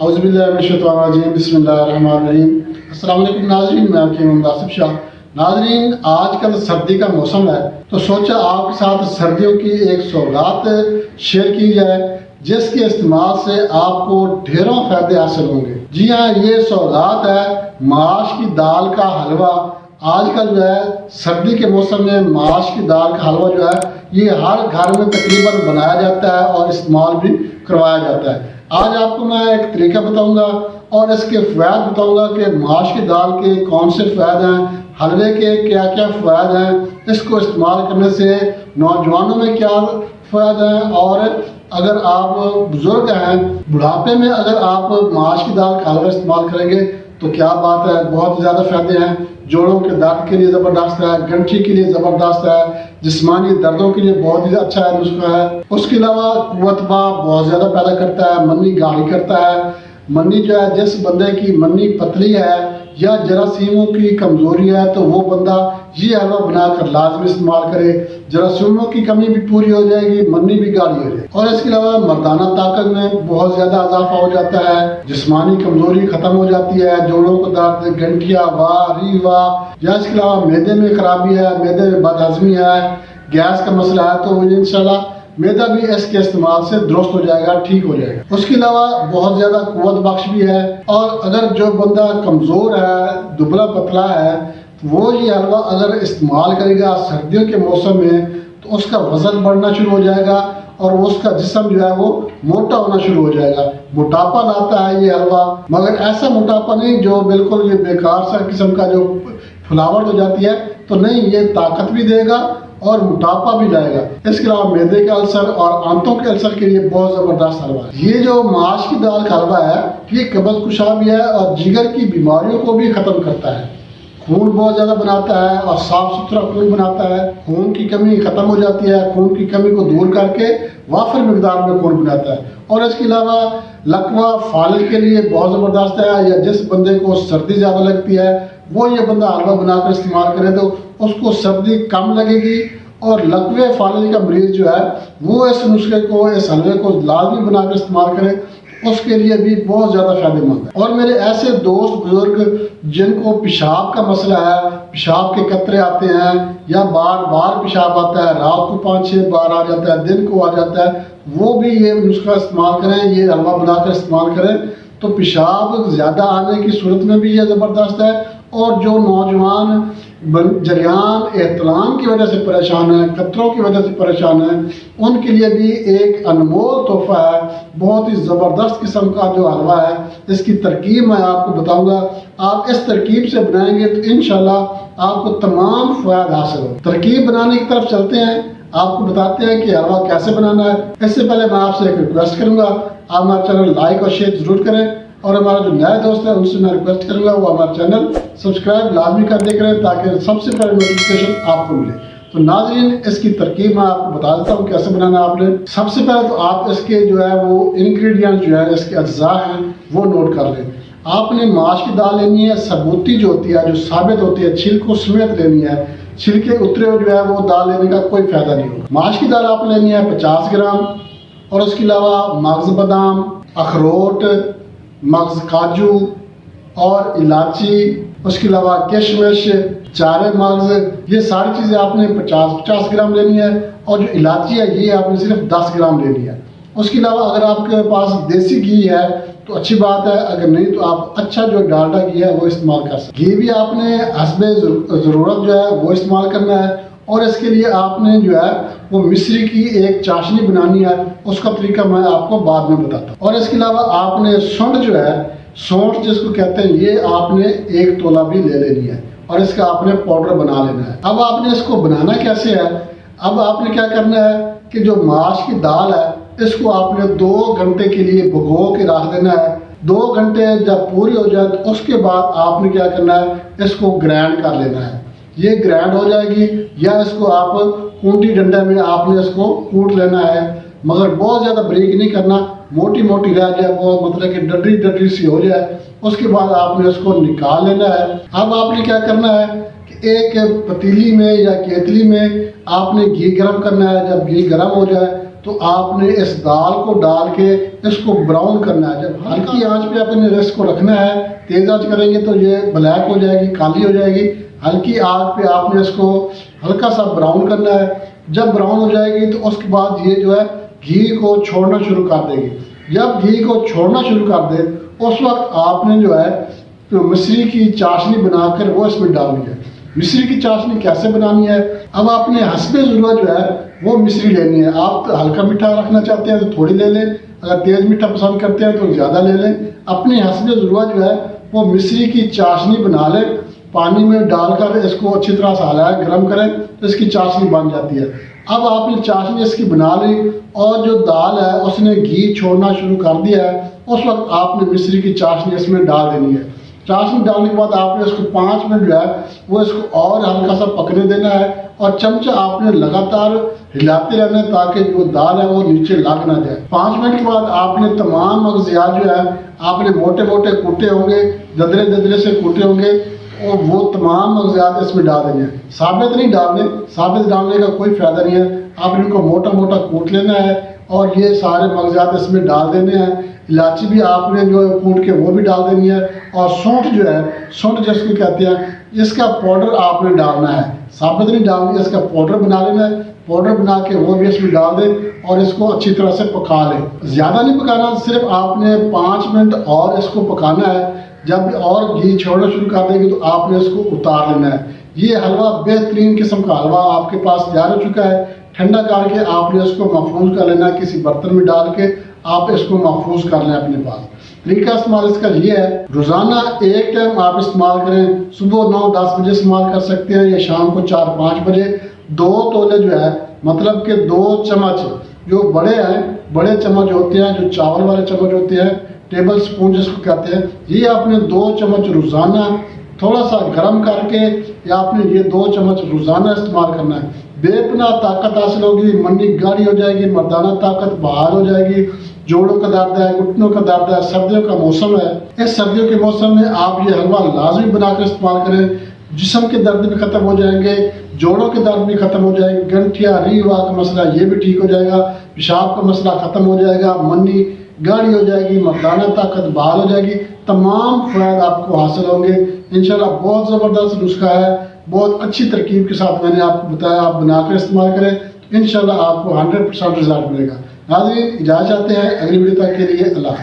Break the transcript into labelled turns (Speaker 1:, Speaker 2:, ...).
Speaker 1: औज़ुबिल्लाहिमिनश्शैतानिर्रजीम बिस्मिल्लाहिर्रहमानिर्रहीम। अस्सलाम वालेकुम नाज़रीन, मैं आपके मोहम्मद आसिफ शाह। नाज़रीन, आजकल सर्दी का मौसम है तो सोचा आपके साथ सर्दियों की एक सौगात शेयर की जाए जिसके इस्तेमाल से आपको ढेरों फ़ायदे हासिल होंगे। जी हाँ, ये सौगात है माश की दाल का हलवा। आजकल जो है सर्दी के मौसम में माश की दाल का हलवा जो है ये हर घर में तकरीबन बनाया जाता है और इस्तेमाल भी करवाया जाता है। आज आपको मैं एक तरीका बताऊंगा और इसके फ़ायदे बताऊंगा कि माश की दाल के कौन से फ़ायदे हैं, हलवे के क्या क्या फ़ायदे हैं, इसको इस्तेमाल करने से नौजवानों में क्या फ़ायदे हैं, और अगर आप बुज़ुर्ग हैं बुढ़ापे में अगर आप माश की दाल का हलवा इस्तेमाल करेंगे तो क्या बात है, बहुत ज़्यादा फ़ायदे हैं। जोड़ों के दर्द के लिए ज़बरदस्त है, गंठी के लिए ज़बरदस्त है, जिस्मानी दर्दों के लिए बहुत ही अच्छा है नुस्खा है। उसके अलावा कुव्वत बहुत ज़्यादा पैदा करता है, मन्नी गाढ़ी करता है। मन्नी जो है, जिस बंदे की मन्नी पतली है या जरासीमों की कमज़ोरी है तो वो बंदा ये हलवा बनाकर लाजमी इस्तेमाल करे। जरासीमों की कमी भी पूरी हो जाएगी, मन्नी भी गाढ़ी हो जाएगी। और इसके अलावा मर्दाना ताकत में बहुत ज़्यादा इजाफा हो जाता है, जिस्मानी कमज़ोरी ख़त्म हो जाती है, जोड़ों को दर्द, गंठिया वाह री वाह। या इसके अलावा मैदे में खराबी है, मैदे में बदहज़मी है, गैस का मसला है तो इंशाल्लाह मैदा भी इसके इस्तेमाल से दुरुस्त हो जाएगा, ठीक हो जाएगा। उसके अलावा बहुत ज़्यादा कुव्वत बख्श भी है। और अगर जो बंदा कमज़ोर है, दुबला पतला है, वो ये हलवा अगर इस्तेमाल करेगा सर्दियों के मौसम में तो उसका वज़न बढ़ना शुरू हो जाएगा और उसका जिस्म जो है वो मोटा होना शुरू हो जाएगा। मोटापा लाता है ये हलवा, मगर ऐसा मोटापा नहीं जो बिल्कुल ये बेकार सा किस्म का जो फुलावट हो जाती है, तो नहीं, ये ताकत भी देगा और मोटापा भी लाएगा। इसके अलावा मैदे के अल्सर और आंतों के अल्सर के लिए बहुत ज़बरदस्त हलवा है। ये जो माश की दाल का हलवा है ये कब्ज़ कुशा भी है और जिगर की बीमारियों को भी ख़त्म करता है, खून बहुत ज़्यादा बनाता है और साफ़ सुथरा खून बनाता है। खून की कमी ख़त्म हो जाती है, खून की कमी को दूर करके वाफिर मिकदार में खून बनाता है। और इसके अलावा लकवा फालिज के लिए बहुत ज़बरदस्त है, या जिस बंदे को सर्दी ज़्यादा लगती है वो ये बंदा हलवा बनाकर इस्तेमाल करे तो उसको सर्दी कम लगेगी। और लकवे फालिज का मरीज़ जो है वो इस नुस्खे को, इस हलवे को लाजमी बनाकर इस्तेमाल करे, उसके लिए भी बहुत ज़्यादा फ़ायदेमंद है। और मेरे ऐसे दोस्त बुजुर्ग जिनको पेशाब का मसला है, पेशाब के कतरे आते हैं या बार बार पेशाब आता है, रात को 5-6 बार आ जाता है, दिन को आ जाता है, वो भी ये नुस्खा इस्तेमाल करें, ये हलवा बनाकर इस्तेमाल करें तो पेशाब ज़्यादा आने की सूरत में भी ये ज़बरदस्त है। और जो नौजवान जरियान एहतलाम की वजह से परेशान है, कतरों की वजह से परेशान है, उनके लिए भी एक अनमोल तोहफा है। बहुत ही ज़बरदस्त किस्म का जो हलवा है, इसकी तरकीब मैं आपको बताऊंगा। आप इस तरकीब से बनाएंगे तो इंशाल्लाह आपको तमाम फ़ायदे हासिल हो। तरकीब बनाने की तरफ चलते हैं, आपको बताते हैं कि हलवा कैसे बनाना है। इससे पहले मैं आपसे एक रिक्वेस्ट करूँगा, आप हमारा चैनल लाइक और शेयर ज़रूर करें, और हमारा जो नए दोस्त है उनसे मैं रिक्वेस्ट करूँगा वो हमारा चैनल सब्सक्राइब लाजमी कर दे करें ताकि सबसे पहले नोटिफिकेशन आपको मिले। तो नाज़रीन, इसकी तरकीब मैं आपको बता देता हूँ कैसे बनाना है आपने। सबसे पहले तो आप इसके जो है वो इंग्रेडिएंट जो है, इसके अज्जा हैं वो नोट कर लें। आपने माश की दाल लेनी है, सबूती जो होती है, जो साबित होती है, छिलकों समेत लेनी है। छिलके उतरे हुए जो है वो दाल लेने का कोई फ़ायदा नहीं होगा। माश की दाल आप लेनी है 50 ग्राम, और उसके अलावा मगज़ बादाम, अखरोट, मगज़ काजू और इलायची, उसके अलावा किशमिश, चारे मगज़, ये सारी चीज़ें आपने 50-50 ग्राम लेनी है। और जो इलायची है ये आपने सिर्फ 10 ग्राम लेनी है। उसके अलावा अगर आपके पास देसी घी है तो अच्छी बात है, अगर नहीं तो आप अच्छा जो डालडा घी है वो इस्तेमाल कर सकते हैं। घी भी आपने हस्बे ज़रूरत जो है वो इस्तेमाल करना है। और इसके लिए आपने जो है वो मिश्री की एक चाशनी बनानी है, उसका तरीका मैं आपको बाद में बताता हूँ। और इसके अलावा आपने सौंठ जो है, सौंठ जिसको कहते हैं, ये आपने 1 तोला भी ले लेनी है और इसका आपने पाउडर बना लेना है। अब आपने इसको बनाना कैसे है, अब आपने क्या करना है कि जो माश की दाल है इसको आपने 2 घंटे के लिए भिगो के रख देना है। 2 घंटे जब पूरी हो जाए तो उसके बाद आपने क्या करना है, इसको ग्राइंड कर लेना है। ये ग्राइंड हो जाएगी, या इसको आप कूटी डंडे में आपने इसको कूट लेना है, मगर बहुत ज़्यादा बारीक नहीं करना, मोटी मोटी रह जाए, वो मतलब कि डडरी डडरी सी हो जाए। उसके बाद आपने इसको निकाल लेना है। अब आपने क्या करना है कि एक पतीली में या केतली में आपने घी गर्म करना है। जब घी गर्म हो जाए तो आपने इस दाल को डाल के इसको ब्राउन करना है। जब हल्की आंच पे आपने इसको रखना है, तेज आंच करेंगे तो ये ब्लैक हो जाएगी, काली हो जाएगी। हल्की आग पे आपने इसको हल्का सा ब्राउन करना है। जब ब्राउन हो जाएगी तो उसके बाद ये जो है घी को छोड़ना शुरू कर देगी। जब घी को छोड़ना शुरू कर दे उस वक्त आपने जो है तो मिश्री की चाशनी बनाकर वो इसमें डालनी है। मिश्री की चाशनी कैसे बनानी है, अब आपने हस्बे ज़रूरत जो है वो मिश्री लेनी है। आप तो हल्का मीठा रखना चाहते हैं तो थोड़ी ले लें, अगर तेज़ मीठा पसंद करते हैं तो ज़्यादा ले लें। अपने हस्बे ज़रूरत जो है वो मिश्री की चाशनी बना लें। पानी में डालकर इसको अच्छी तरह से हलाएं, गर्म करें तो इसकी चाशनी बन जाती है। अब आपने चाशनी इसकी बना ली और जो दाल है उसने घी छोड़ना शुरू कर दिया है, उस वक्त आपने मिश्री की चाशनी इसमें डाल देनी है। चाशनी डालने के बाद आपने इसको 5 मिनट जो है वो इसको और हल्का सा पकने देना है और चमचा आपने लगातार हिलाते रहना है ताकि जो दाल है वो नीचे लग ना जाए। 5 मिनट के बाद आपने तमाम मगजियात जो है आपने मोटे मोटे कूटे होंगे, ददरे ददरे से कूटे होंगे और वो तमाम मगजियात इसमें डाल देंगे। साबित नहीं डालने, साबित डालने का कोई फ़ायदा नहीं है। आपने इनको मोटा मोटा कूट लेना है और ये सारे मगजियात इसमें डाल देने हैं। इलायची भी आपने जो है कूट के वो भी डाल देनी है और सौंठ जो है, सौंठ जिसको कहते हैं, इसका पाउडर आपने डालना है। साबित नहीं डालनी, इसका पाउडर बना लेना है। पाउडर बना के वो भी इसमें डाल दें और इसको अच्छी तरह से पका लें। ज़्यादा नहीं पकाना, सिर्फ आपने 5 मिनट और इसको पकाना है। जब और घी छोड़ना शुरू कर देंगे तो आपने इसको उतार लेना है। ये हलवा बेहतरीन किस्म का हलवा आपके पास तैयार हो चुका है। ठंडा करके आपने इसको महफूज कर लेना है, किसी बर्तन में डाल के आप इसको महफूज कर लें अपने पास। तरीका इस्तेमाल इसका ये है, रोज़ाना एक टाइम आप इस्तेमाल करें। सुबह 9-10 बजे इस्तेमाल कर सकते हैं या शाम को 4-5 बजे। 2 तोले जो है मतलब कि 2 चम्मच जो बड़े हैं, बड़े चम्मच होते हैं, जो चावल वाले चम्मच होते हैं, टेबल स्पून जिसको कहते हैं, ये आपने 2 चम्मच रोज़ाना थोड़ा सा गर्म करके या आपने ये 2 चम्मच रोज़ाना इस्तेमाल करना है। बेपना ताकत हासिल होगी, मंडी गाढ़ी हो जाएगी, मर्दाना ताकत बहाल हो जाएगी। जोड़ों का दर्द है, घुटनों का दर्द है, सर्दियों का मौसम है, इस सर्दियों के मौसम में आप ये हलवा लाजमी बनाकर इस्तेमाल करें। जिस्म के दर्द भी खत्म हो जाएंगे, जोड़ों के दर्द भी खत्म हो जाएंगे, गंठिया रीवा का मसला ये भी ठीक हो जाएगा, पेशाब का मसला खत्म हो जाएगा, मंडी गाढ़ी हो जाएगी, मर्दाना ताकत बहाल हो जाएगी। तमाम फ़ायदे आपको हासिल होंगे इंशाल्लाह। बहुत ज़बरदस्त नुस्खा है, बहुत अच्छी तरकीब के साथ मैंने आपको बताया। आप बनाकर इस्तेमाल करें तो इंशाल्लाह आपको 100% रिजल्ट मिलेगा। नाज़रीन, इजाज़त चाहते हैं, अगली वीडियो तक के लिए अल्लाह।